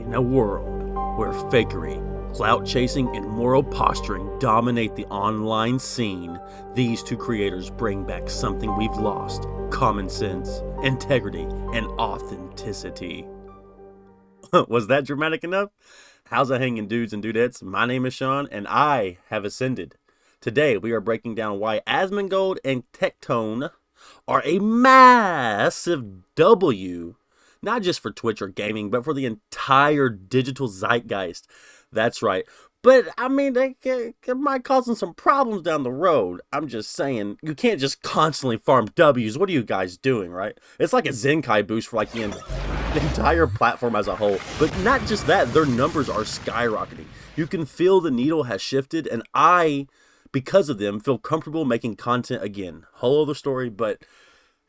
In a world where fakery, clout chasing, and moral posturing dominate the online scene, these two creators bring back something we've lost: common sense, integrity, and authenticity. Was that dramatic enough? How's it hanging, dudes and dudettes? My name is Shawn, and I have ascended. Today, we are breaking down why Asmongold and Tectone are a massive W, not just for Twitch or gaming, but for the entire digital zeitgeist. That's right. But, I mean, it might cause them some problems down the road. I'm just saying, you can't just constantly farm W's. What are you guys doing, right? It's like a Zenkai boost for, like, the entire platform as a whole. But not just that, their numbers are skyrocketing. You can feel the needle has shifted, and I, because of them, feel comfortable making content again. Whole other story, but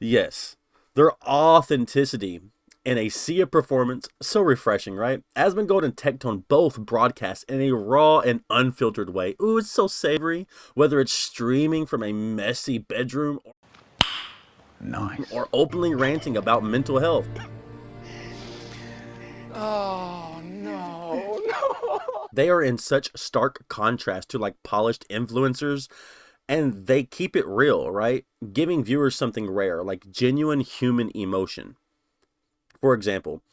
yes, their authenticity in a sea of performance, so refreshing, right? Asmongold and Tectone both broadcast in a raw and unfiltered way. Ooh, it's so savory, whether it's streaming from a messy bedroom or openly ranting about mental health. Oh, no. They are in such stark contrast to like polished influencers, and they keep it real, right? Giving viewers something rare, like genuine human emotion. For example,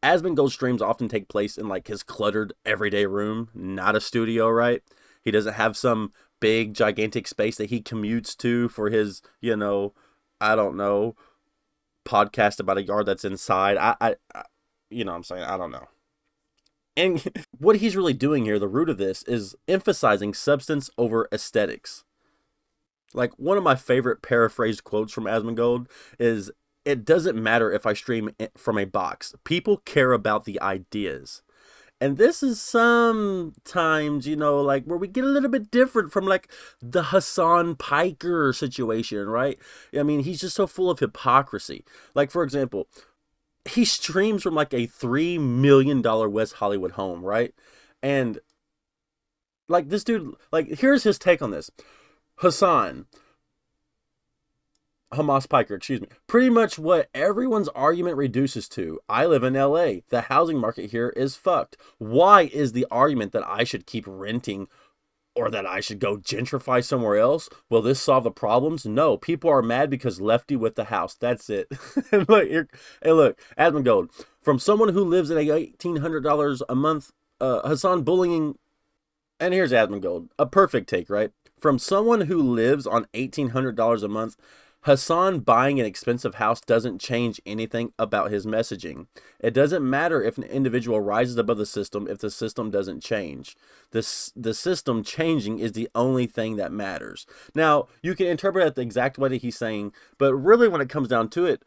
Asmongold streams often take place in like his cluttered everyday room, not a studio, right? He doesn't have some big gigantic space that he commutes to for his, I don't know, podcast about a yard that's inside. I you know what I'm saying? I don't know. And what he's really doing here, the root of this, is emphasizing substance over aesthetics. Like, one of my favorite paraphrased quotes from Asmongold is, "It doesn't matter if I stream from a box. People care about the ideas." And this is sometimes, like where we get a little bit different from like the Hassan Piker situation, right? I mean, he's just so full of hypocrisy. Like, for example, he streams from like a $3 million West Hollywood home, right? And like this dude, like, here's his take on this. Hamas Piker, excuse me. Pretty much what everyone's argument reduces to: I live in LA. The housing market here is fucked. Why is the argument that I should keep renting or that I should go gentrify somewhere else? Will this solve the problems? No. People are mad because lefty with the house. That's it. Look, Asmongold, from someone who lives in a $1,800 a month, Hassan bullying. And here's Asmongold, a perfect take, right? From someone who lives on $1,800 a month, Hassan buying an expensive house doesn't change anything about his messaging. It doesn't matter if an individual rises above the system if the system doesn't change. The system changing is the only thing that matters. Now, you can interpret it the exact way that he's saying, but really when it comes down to it,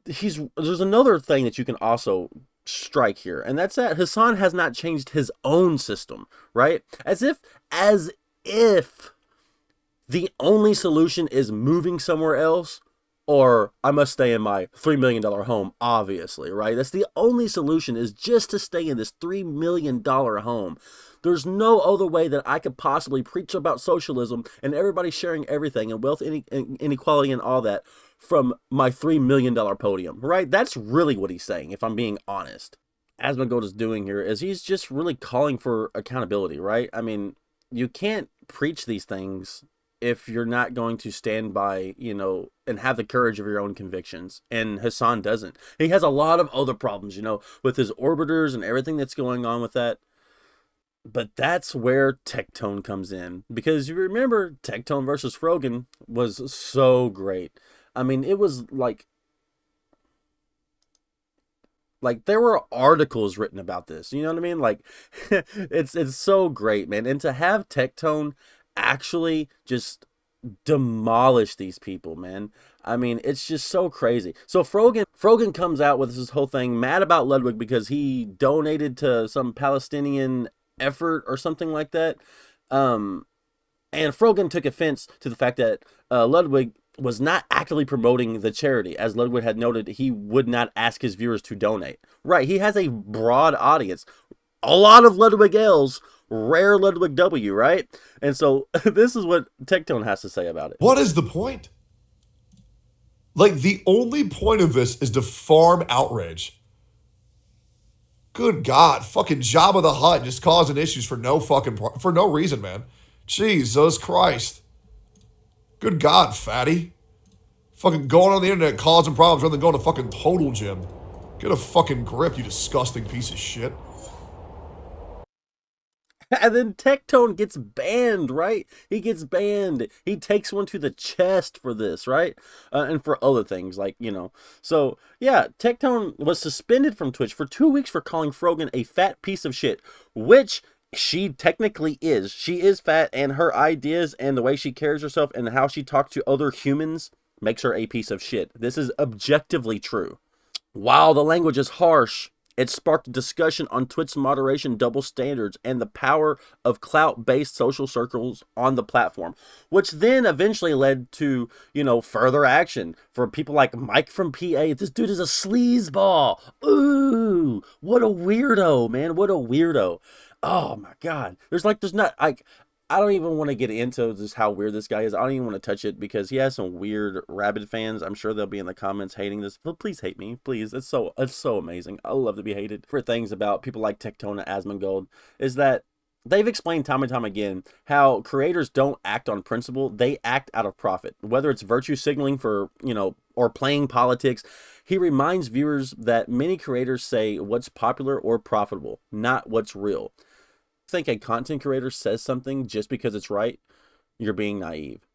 there's another thing that you can also strike here, and that's that Hassan has not changed his own system, right? As if the only solution is moving somewhere else, or I must stay in my $3 million home, obviously, right? That's the only solution, is just to stay in this $3 million home. There's no other way that I could possibly preach about socialism and everybody sharing everything and wealth inequality and all that from my $3 million podium, right? That's really what he's saying, if I'm being honest. Asmongold is doing here is he's just really calling for accountability, right? I mean, you can't preach these things if you're not going to stand by, and have the courage of your own convictions. And Hassan doesn't. He has a lot of other problems, with his orbiters and everything that's going on with that. But that's where Tectone comes in. Because you remember, Tectone versus Frogan was so great. I mean, it was like there were articles written about this. You know what I mean? Like, it's so great, man. And to have Tectone actually just demolish these people, man. I mean, it's just so crazy. So Frogan comes out with this whole thing, mad about Ludwig because he donated to some Palestinian effort or something like that. And Frogan took offense to the fact that Ludwig was not actively promoting the charity. As Ludwig had noted, he would not ask his viewers to donate. Right, he has a broad audience. A lot of Ludwig L's, rare Ludwig W, right? And so this is what Tectone has to say about it. What is the point? Like, the only point of this is to farm outrage. Good God, fucking Jabba the Hutt just causing issues for for no reason, man. Jesus Christ. Good God, fatty. Fucking going on the internet causing problems rather than going to fucking Total Gym. Get a fucking grip, you disgusting piece of shit. And then Tectone gets banned, right? He gets banned. He takes one to the chest for this, right? And for other things, like, So, yeah, Tectone was suspended from Twitch for 2 weeks for calling Frogan a fat piece of shit, which she technically is. She is fat, and her ideas and the way she carries herself and how she talks to other humans makes her a piece of shit. This is objectively true. While the language is harsh, it sparked discussion on Twitch's moderation double standards and the power of clout-based social circles on the platform, which then eventually led to, further action for people like Mike from PA. This dude is a sleazeball. Ooh, what a weirdo, man. What a weirdo. Oh my God. There's not, like, I don't even want to get into just how weird this guy is. I don't even want to touch it because he has some weird rabid fans. I'm sure they'll be in the comments hating this. But please hate me, please. It's so amazing. I love to be hated. For things about people like Tectone and Asmongold is that they've explained time and time again how creators don't act on principle. They act out of profit. Whether it's virtue signaling for, or playing politics, he reminds viewers that many creators say what's popular or profitable, not what's real. Think a content creator says something just because it's right, you're being naive.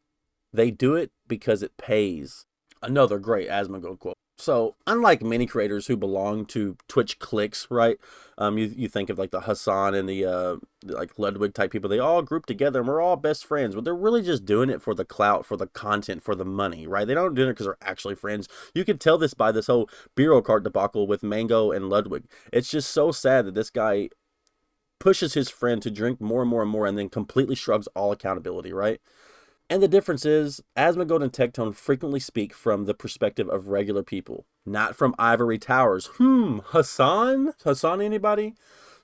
They do it because it pays. Another great Asmongold quote. So, unlike many creators who belong to Twitch cliques, right? You think of like the Hassan and the like Ludwig type people. They all group together and we're all best friends, but they're really just doing it for the clout, for the content, for the money, right? They don't do it because they're actually friends. You can tell this by this whole Bureau cart debacle with Mango and Ludwig. It's just so sad that this guy pushes his friend to drink more and more and more and then completely shrugs all accountability, right? And the difference is, Asmongold and Tectone frequently speak from the perspective of regular people, not from ivory towers. Hassan? Hassan anybody?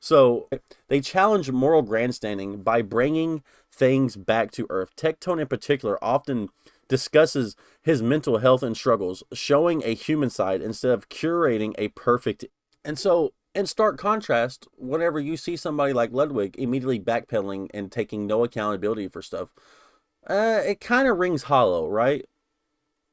So they challenge moral grandstanding by bringing things back to earth. Tectone in particular often discusses his mental health and struggles, showing a human side instead of curating a perfect. And so, in stark contrast, whenever you see somebody like Ludwig immediately backpedaling and taking no accountability for stuff, it kind of rings hollow, right?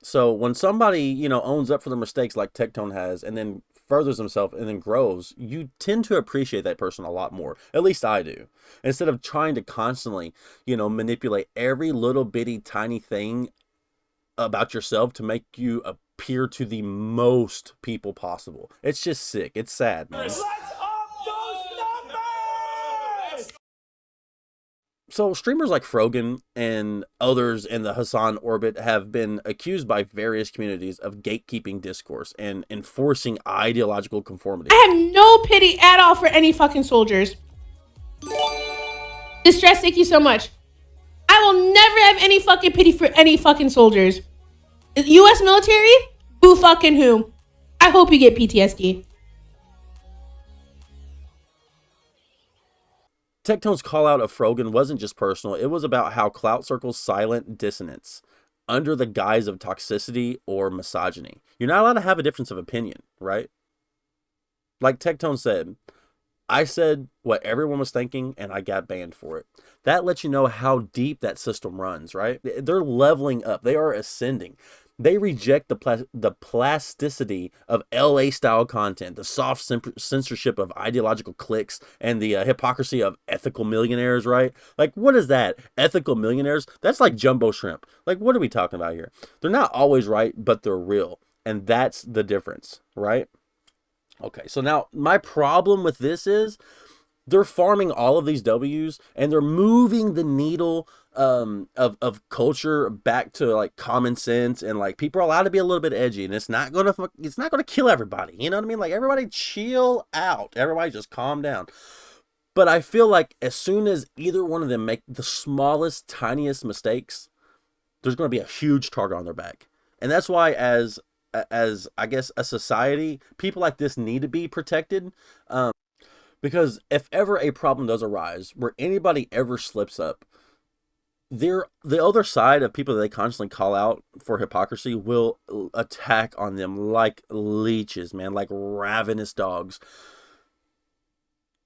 So when somebody, owns up for their mistakes like Tectone has and then furthers himself and then grows, you tend to appreciate that person a lot more. At least I do. Instead of trying to constantly, manipulate every little bitty tiny thing about yourself to make you appear to the most people possible. It's just sick. It's sad, man. Let's up those numbers! So streamers like Frogan and others in the Hassan orbit have been accused by various communities of gatekeeping discourse and enforcing ideological conformity. I have no pity at all for any fucking soldiers. Distress, thank you so much. I will never have any fucking pity for any fucking soldiers. U.S. military? Boo fucking who? I hope you get PTSD. Tectone's call out of Frogan wasn't just personal. It was about how clout circles silent dissonance under the guise of toxicity or misogyny. You're not allowed to have a difference of opinion, right? Like Tectone said, I said what everyone was thinking and I got banned for it. That lets you know how deep that system runs, right? They're leveling up. They are ascending. They reject the plasticity of LA style content, the soft censorship of ideological cliques, and the hypocrisy of ethical millionaires, right? Like, what is that? Ethical millionaires? That's like jumbo shrimp. Like, what are we talking about here? They're not always right, but they're real. And that's the difference, right? Okay, so now my problem with this is they're farming all of these W's and they're moving the needle of culture back to like common sense, and like people are allowed to be a little bit edgy, and it's not gonna kill everybody. You know what I mean? Like, everybody chill out. Everybody just calm down. But I feel like as soon as either one of them make the smallest, tiniest mistakes, there's going to be a huge target on their back. And that's why as I guess a society, people like this need to be protected. Because if ever a problem does arise where anybody ever slips up, the other side of people that they constantly call out for hypocrisy will attack on them like leeches, man, like ravenous dogs.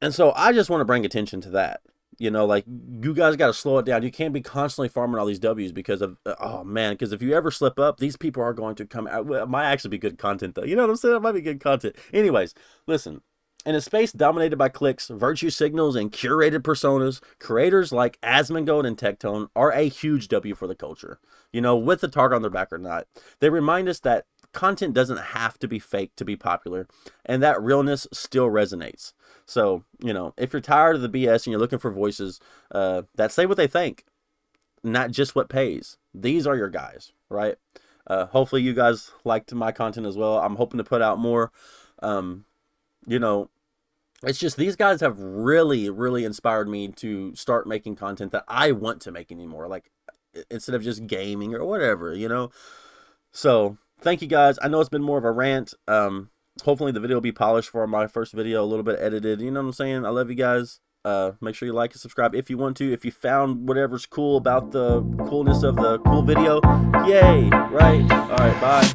And so I just want to bring attention to that. You know, like, you guys got to slow it down. You can't be constantly farming all these W's because of, oh man, because if you ever slip up, these people are going to come out. Well, it might actually be good content though. You know what I'm saying? It might be good content. Anyways, listen. In a space dominated by clicks, virtue signals, and curated personas, creators like Asmongold and Tectone are a huge W for the culture. You know, with the target on their back or not. They remind us that content doesn't have to be fake to be popular, and that realness still resonates. So, you know, if you're tired of the BS and you're looking for voices that say what they think, not just what pays, these are your guys, right? Hopefully you guys liked my content as well. I'm hoping to put out more. You know, it's just these guys have really, really inspired me to start making content that I want to make anymore. Like, instead of just gaming or whatever, you know? So, thank you guys. I know it's been more of a rant. Hopefully the video will be polished for my first video, a little bit edited. You know what I'm saying? I love you guys. Make sure you like and subscribe if you want to. If you found whatever's cool about the coolness of the cool video, yay, right? All right, bye.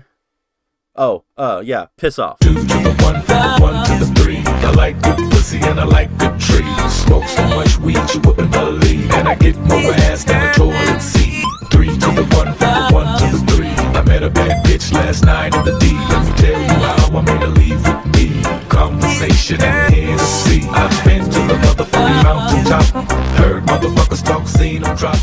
Oh, yeah, piss off. 2 to the 1, from the 1 to the 3. I like good pussy and I like good trees. Smoke so much weed you wouldn't believe, and I get more ass than a toilet seat. 3 to the 1, from the 1 to the 3. I met a bad bitch last night in the D. Let me tell you how I made her leave with me. Conversation and Hennessy. I've been to the motherfucking mountaintop. Heard motherfuckers talk, seen them drop.